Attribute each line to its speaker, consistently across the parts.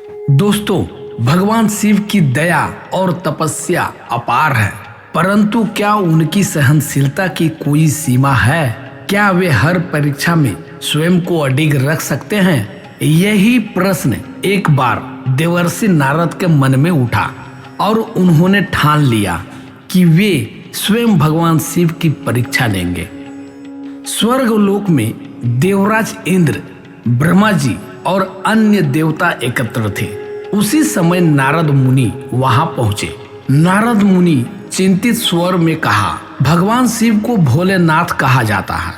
Speaker 1: दोस्तों, भगवान शिव की दया और तपस्या अपार है, परंतु क्या उनकी सहनशीलता की कोई सीमा है? क्या वे हर परीक्षा में स्वयं को अडिग रख सकते हैं? यही प्रश्न एक बार देवर्षि नारद के मन में उठा और उन्होंने ठान लिया कि वे स्वयं भगवान शिव की परीक्षा लेंगे। स्वर्गलोक में देवराज इंद्र, ब्रह्मा जी और अन्य देवता एकत्र थे। उसी समय नारद मुनि वहां पहुंचे। नारद मुनि चिंतित स्वर में कहा, भगवान शिव को भोलेनाथ कहा जाता है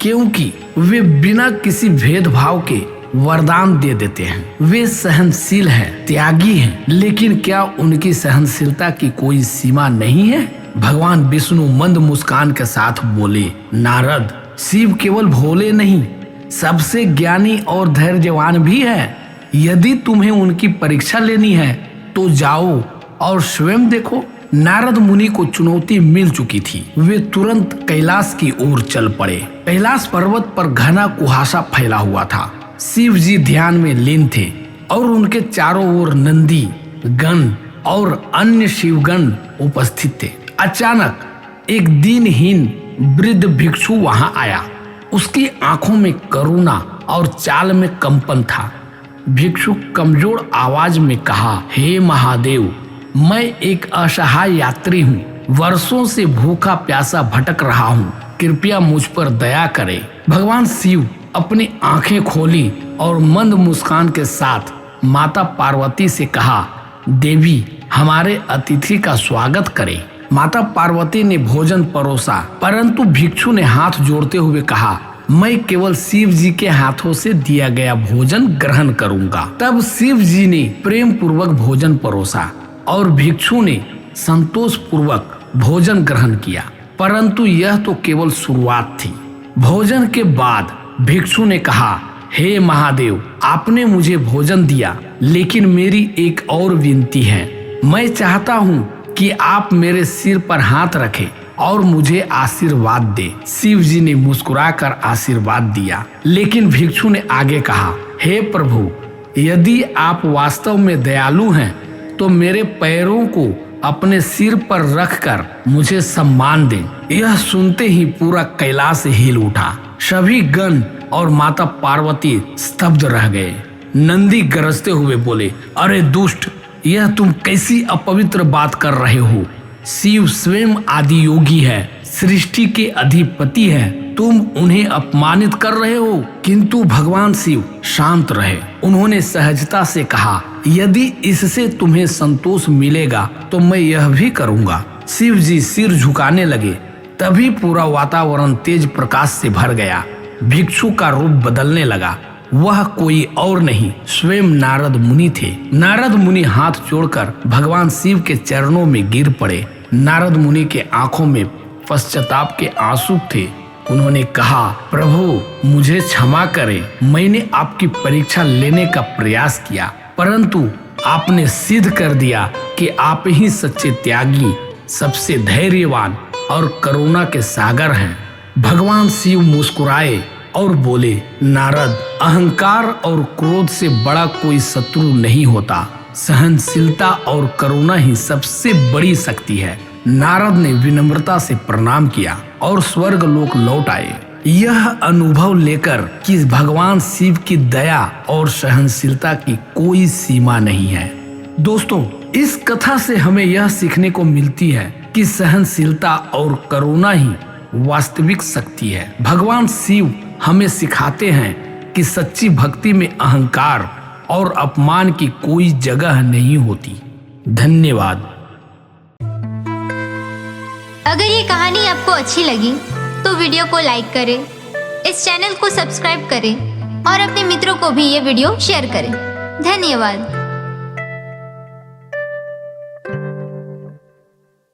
Speaker 1: क्योंकि वे बिना किसी भेदभाव के वरदान दे देते हैं। वे सहनशील हैं, त्यागी हैं, लेकिन क्या उनकी सहनशीलता की कोई सीमा नहीं है? भगवान विष्णु मंद मुस्कान के साथ बोले, नारद, शिव केवल भोले नहीं, सबसे ज्ञानी और धैर्यवान भी है। यदि तुम्हें उनकी परीक्षा लेनी है तो जाओ और स्वयं देखो। नारद मुनि को चुनौती मिल चुकी थी। वे तुरंत कैलाश की ओर चल पड़े। कैलाश पर्वत पर घना कुहासा फैला हुआ था। शिव जी ध्यान में लीन थे और उनके चारों ओर नंदी गण और अन्य शिवगण उपस्थित थे। अचानक एक दीनहीन वृद्ध भिक्षु वहां आया। उसकी आंखों में करुणा और चाल में कंपन था। भिक्षु कमजोर आवाज में कहा, हे महादेव, मैं एक असहाय यात्री हूँ। वर्षों से भूखा प्यासा भटक रहा हूँ। कृपया मुझ पर दया करें। भगवान शिव अपनी आंखें खोली और मंद मुस्कान के साथ माता पार्वती से कहा, देवी, हमारे अतिथि का स्वागत करें। माता पार्वती ने भोजन परोसा, परंतु भिक्षु ने हाथ जोड़ते हुए कहा, मैं केवल शिव जी के हाथों से दिया गया भोजन ग्रहण करूंगा। तब शिव जी ने प्रेम पूर्वक भोजन परोसा और भिक्षु ने संतोष पूर्वक भोजन ग्रहण किया, परंतु यह तो केवल शुरुआत थी। भोजन के बाद भिक्षु ने कहा, हे महादेव, आपने मुझे भोजन दिया, लेकिन मेरी एक और विनती है। मैं चाहता हूँ कि आप मेरे सिर पर हाथ रखें और मुझे आशीर्वाद दे। शिव जी ने मुस्कुराकर आशीर्वाद दिया, लेकिन भिक्षु ने आगे कहा, हे प्रभु, यदि आप वास्तव में दयालु हैं तो मेरे पैरों को अपने सिर पर रखकर मुझे सम्मान दें। यह सुनते ही पूरा कैलाश हिल उठा। सभी गण और माता पार्वती स्तब्ध रह गए। नंदी गरजते हुए बोले, अरे दुष्ट, यह तुम कैसी अपवित्र बात कर रहे हो? शिव स्वयं आदि योगी है, सृष्टि के अधिपति है, तुम उन्हें अपमानित कर रहे हो। किंतु भगवान शिव शांत रहे। उन्होंने सहजता से कहा, यदि इससे तुम्हें संतोष मिलेगा तो मैं यह भी करूंगा। शिव जी सिर झुकाने लगे। तभी पूरा वातावरण तेज प्रकाश से भर गया। भिक्षु का रूप बदलने लगा। वह कोई और नहीं, स्वयं नारद मुनि थे। नारद मुनि हाथ जोड़कर भगवान शिव के चरणों में गिर पड़े। नारद मुनि के आंखों में पश्चाताप के आंसू थे। उन्होंने कहा, प्रभु, मुझे क्षमा करें। मैंने आपकी परीक्षा लेने का प्रयास किया, परंतु आपने सिद्ध कर दिया कि आप ही सच्चे त्यागी, सबसे धैर्यवान और करुणा के सागर हैं। भगवान शिव मुस्कुराए और बोले, नारद, अहंकार और क्रोध से बड़ा कोई शत्रु नहीं होता। सहनशीलता और करुणा ही सबसे बड़ी शक्ति है। नारद ने विनम्रता से प्रणाम किया और स्वर्ग लोक लौट आए। यह अनुभव लेकर कि भगवान शिव की दया और सहनशीलता की कोई सीमा नहीं है। दोस्तों, इस कथा से हमें यह सीखने को मिलती है कि सहनशीलता और करुणा ही वास्तविक शक्ति है। भगवान शिव हमें सिखाते हैं कि सच्ची भक्ति में अहंकार और अपमान की कोई जगह नहीं होती। धन्यवाद।
Speaker 2: अगर ये कहानी आपको अच्छी लगी तो वीडियो को लाइक करें, इस चैनल को सब्सक्राइब करें और अपने मित्रों को भी ये वीडियो शेयर करें। धन्यवाद।